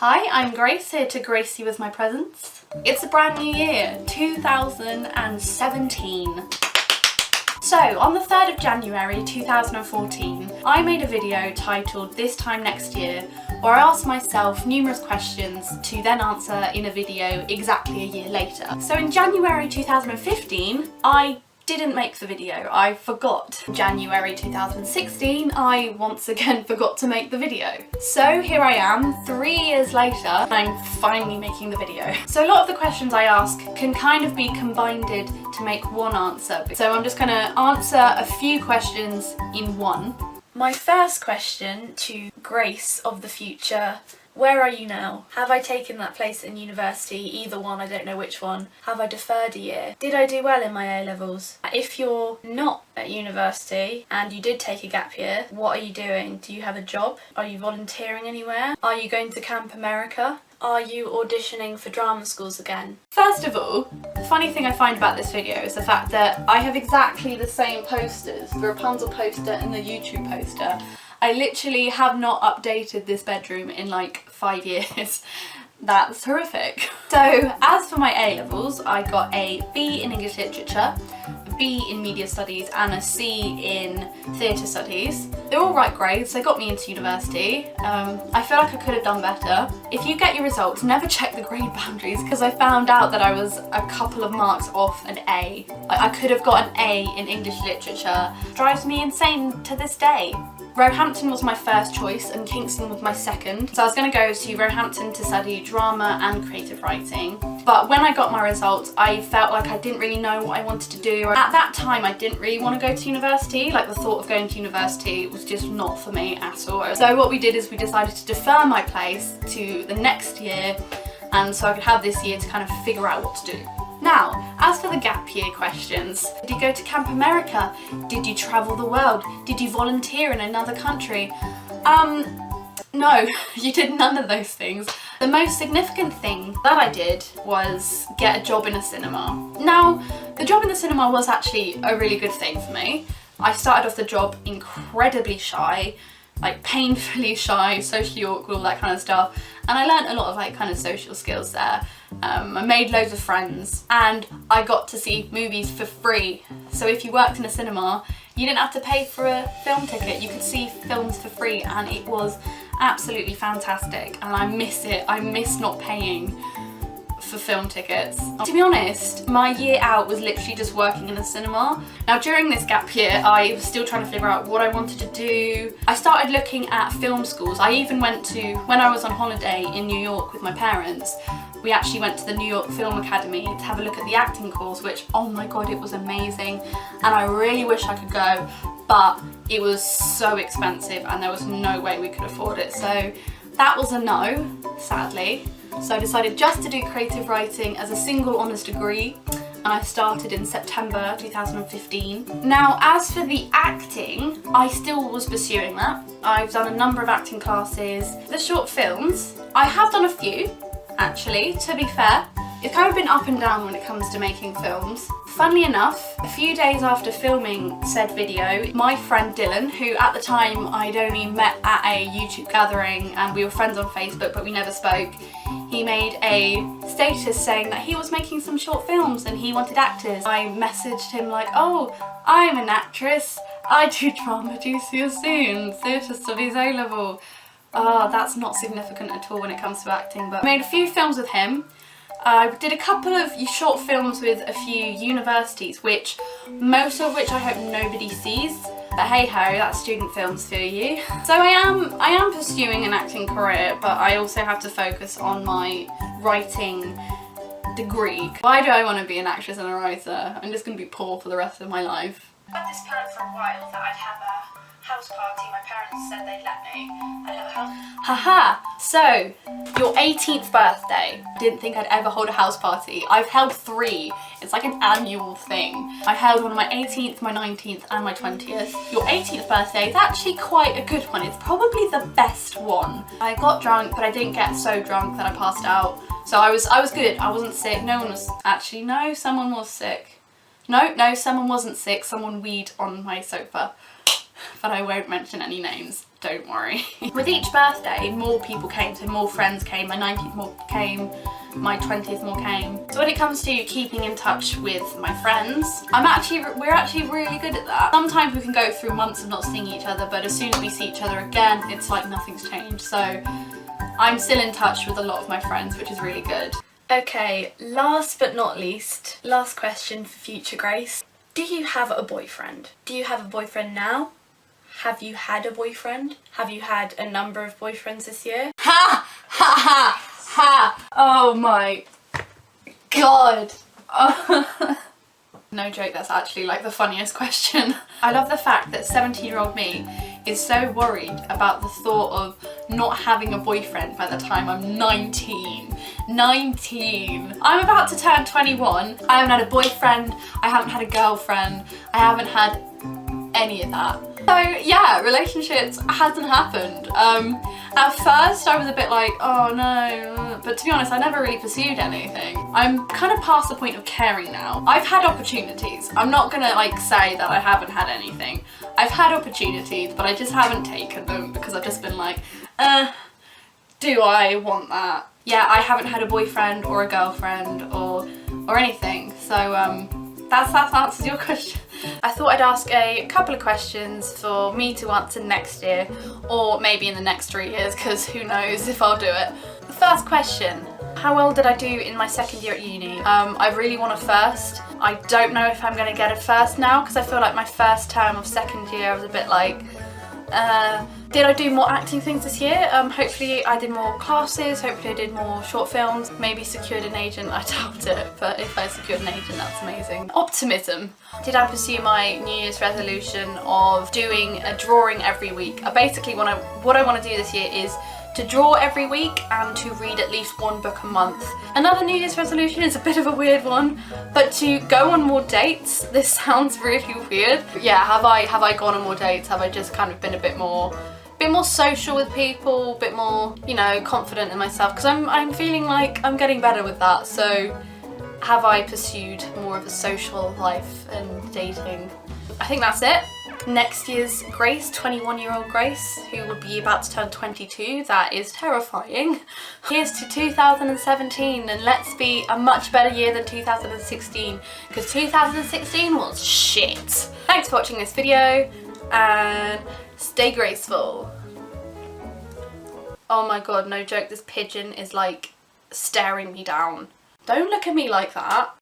Hi, I'm Grace, here to grace you with my presence. It's a brand new year, 2017. So, on the 3rd of January 2014, I made a video titled This Time Next Year, where I asked myself numerous questions to then answer in a video exactly a year later. So in January 2015, I didn't make the video, I forgot. January 2016, I once again forgot to make the video. So here I am, 3 years later, and I'm finally making the video. So a lot of the questions I ask can kind of be combined to make one answer. So I'm just gonna answer a few questions in one. My first question to Grace of the future: where are you now? Have I taken that place in university? Either one, I don't know which one. Have I deferred a year? Did I do well in my A-levels? If you're not at university and you did take a gap year, what are you doing? Do you have a job? Are you volunteering anywhere? Are you going to Camp America? Are you auditioning for drama schools again? First of all, the funny thing I find about this video is the fact that I have exactly the same posters, the Rapunzel poster and the YouTube poster. I literally have not updated this bedroom in like 5 years. That's horrific. So as for my A-levels, I got a B in English Literature, a B in Media Studies and a C in Theatre Studies. They're all right grades, they got me into university. I feel like I could have done better. If you get your results, never check the grade boundaries, because I found out that I was a couple of marks off an A. I could have got an A in English Literature. Drives me insane to this day. Roehampton was my first choice and Kingston was my second. So I was going to go to Roehampton to study drama and creative writing. But when I got my results, I felt like I didn't really know what I wanted to do. At that time, I didn't really want to go to university. Like, the thought of going to university was just not for me at all. So what we did is we decided to defer my place to the next year, and so I could have this year to kind of figure out what to do. Now, as for the gap year questions, did you go to Camp America? Did you travel the world? Did you volunteer in another country? No, you did none of those things. The most significant thing that I did was get a job in a cinema. Now, the job in the cinema was actually a really good thing for me. I started off the job incredibly shy, like painfully shy, socially awkward, all that kind of stuff. And I learned a lot of like kind of social skills there. I made loads of friends and I got to see movies for free. So if you worked in a cinema, you didn't have to pay for a film ticket. You could see films for free and it was absolutely fantastic. And I miss it. I miss not paying for film tickets. To be honest, my year out was literally just working in a cinema. Now during this gap year, I was still trying to figure out what I wanted to do. I started looking at film schools. I even went to, when I was on holiday in New York with my parents, we actually went to the New York Film Academy to have a look at the acting course, which, oh my god, it was amazing. And I really wish I could go, but it was so expensive and there was no way we could afford it. So that was a no, sadly. So I decided just to do creative writing as a single honours degree, and I started in September 2015. Now, as for the acting, I still was pursuing that. I've done a number of acting classes. The short films, I have done a few, actually, to be fair. It's kind of been up and down when it comes to making films. Funnily enough, a few days after filming said video, my friend Dylan, who at the time I'd only met at a YouTube gathering and we were friends on Facebook but we never spoke, he made a status saying that he was making some short films and he wanted actors. I messaged him like, oh, I'm an actress, I do drama, do you see us soon, Theatre Studies A-level. That's not significant at all when it comes to acting, but I made a few films with him. I did a couple of short films with a few universities, most of which I hope nobody sees. But hey ho, that's student films for you. So I am pursuing an acting career, but I also have to focus on my writing degree. Why do I want to be an actress and a writer? I'm just going to be poor for the rest of my life. I've had this plan for a while that I'd have a house party. My parents said they'd let me. I'd have a house. Haha! So, your 18th birthday. Didn't think I'd ever hold a house party. I've held 3. It's like an annual thing. I held one on my 18th, my 19th and my 20th. Your 18th birthday is actually quite a good one. It's probably the best one. I got drunk, but I didn't get so drunk that I passed out. So I was good. I wasn't sick. No one was. Actually, no, someone was sick. No, someone wasn't sick. Someone weed on my sofa. but I won't mention any names, don't worry. With each birthday, more people came, so more friends came, my 19th more came, my 20th more came. So when it comes to keeping in touch with my friends, we're actually really good at that. Sometimes we can go through months of not seeing each other, but as soon as we see each other again, it's like nothing's changed. So I'm still in touch with a lot of my friends, which is really good. Okay, last but not least, last question for future Grace. Do you have a boyfriend? Do you have a boyfriend now? Have you had a boyfriend? Have you had a number of boyfriends this year? Ha! Ha ha! Ha! Oh my god! Oh. No joke, that's actually like the funniest question. I love the fact that 17-year-old me is so worried about the thought of not having a boyfriend by the time I'm 19. 19! I'm about to turn 21. I haven't had a boyfriend, I haven't had a girlfriend, I haven't had any of that. So yeah, relationships hasn't happened. At first I was a bit like, oh no, but to be honest I never really pursued anything. I'm kind of past the point of caring now. I've had opportunities. I'm not gonna like say that I haven't had anything. I've had opportunities, but I just haven't taken them because I've just been like, do I want that? Yeah, I haven't had a boyfriend or a girlfriend or anything. So that answers your question. I thought I'd ask a couple of questions for me to answer next year, or maybe in the next 3 years, because who knows if I'll do it. The first question, how well did I do in my second year at uni? I really want a first. I don't know if I'm going to get a first now, because I feel like my first term of second year I was a bit like, did I do more acting things this year? Hopefully I did more classes, hopefully I did more short films, maybe secured an agent, I doubt it, but if I secured an agent that's amazing. Optimism. Did I pursue my New Year's resolution of doing a drawing every week? Basically what I want to do this year is to draw every week and to read at least one book a month. Another New Year's resolution is a bit of a weird one, but to go on more dates. This sounds really weird. Yeah, have I gone on more dates? Have I just kind of been a bit more social with people, a bit more, you know, confident in myself? Because I'm feeling like I'm getting better with that. So have I pursued more of a social life and dating? I think that's it. Next year's Grace, 21-year-old Grace, who will be about to turn 22, that is terrifying. Here's to 2017, and let's be a much better year than 2016, because 2016 was shit. Thanks for watching this video, and stay graceful. Oh my god, no joke, this pigeon is like staring me down. Don't look at me like that.